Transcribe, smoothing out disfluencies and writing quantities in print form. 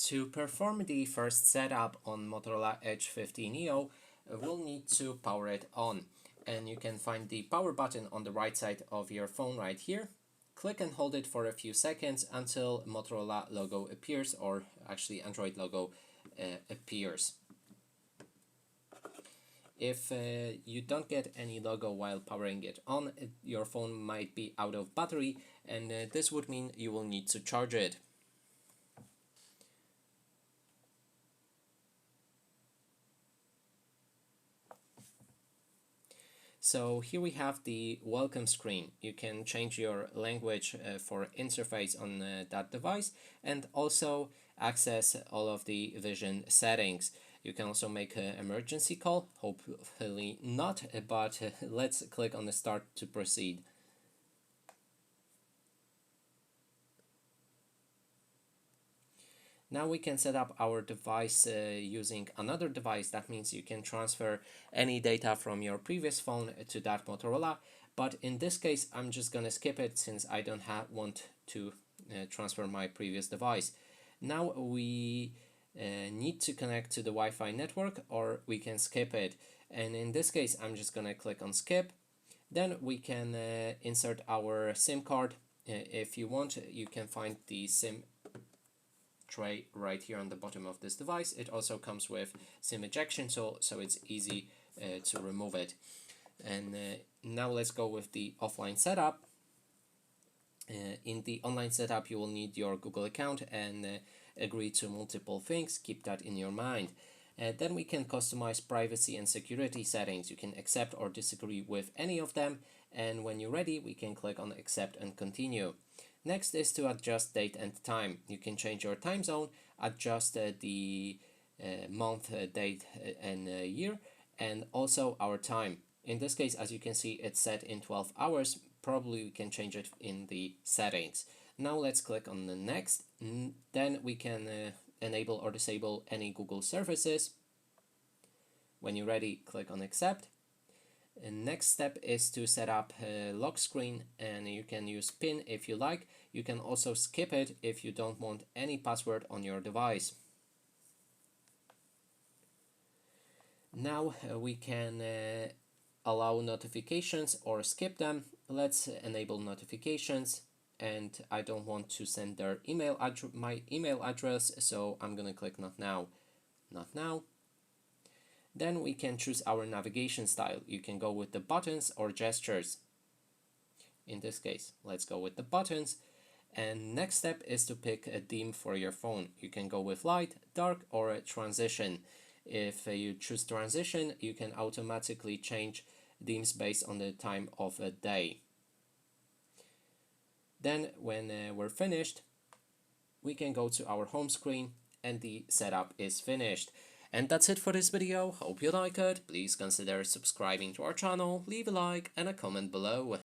To perform the first setup on Motorola Edge 50 Neo, we'll need to power it on. And you can find the power button on the right side of your phone right here. Click and hold it for a few seconds until Motorola logo appears, or actually Android logo appears. If you don't get any logo while powering it on, your phone might be out of battery, and this would mean you will need to charge it. So here we have the welcome screen. You can change your language for interface on that device, and also access all of the vision settings. You can also make an emergency call, hopefully not, but let's click on the start to proceed. Now we can set up our device using another device. That means you can transfer any data from your previous phone to that Motorola. But in this case, I'm just going to skip it since I don't want to transfer my previous device. Now we need to connect to the Wi-Fi network, or we can skip it. And in this case, I'm just going to click on skip. Then we can insert our SIM card. If you want, you can find the SIM tray right here on the bottom of this device. It also comes with SIM ejection tool, so it's easy to remove it. And now let's go with the offline setup. In the online setup, you will need your Google account and agree to multiple things. Keep that in your mind. Then we can customize privacy and security settings. You can accept or disagree with any of them, and when you're ready, we can click on accept and continue. Next is to adjust date and time. You can change your time zone, adjust the month, date, and year, and also our time. In this case, as you can see, it's set in 12 hours. Probably we can change it in the settings. Now let's click on the next. Then we can enable or disable any Google services. When you're ready, click on accept. And next step is to set up a lock screen, and you can use PIN if you like. You can also skip it if you don't want any password on your device. Now we can allow notifications or skip them. Let's enable notifications, and I don't want to send their my email address, so I'm gonna click not now. Not now. Then we can choose our navigation style. You can go with the buttons or gestures. In this case, let's go with the buttons. And next step is to pick a theme for your phone. You can go with light, dark, or a transition. If you choose transition, you can automatically change themes based on the time of a day. Then when we're finished, we can go to our home screen and the setup is finished. And that's it for this video. Hope you like it. Please consider subscribing to our channel, leave a like and a comment below.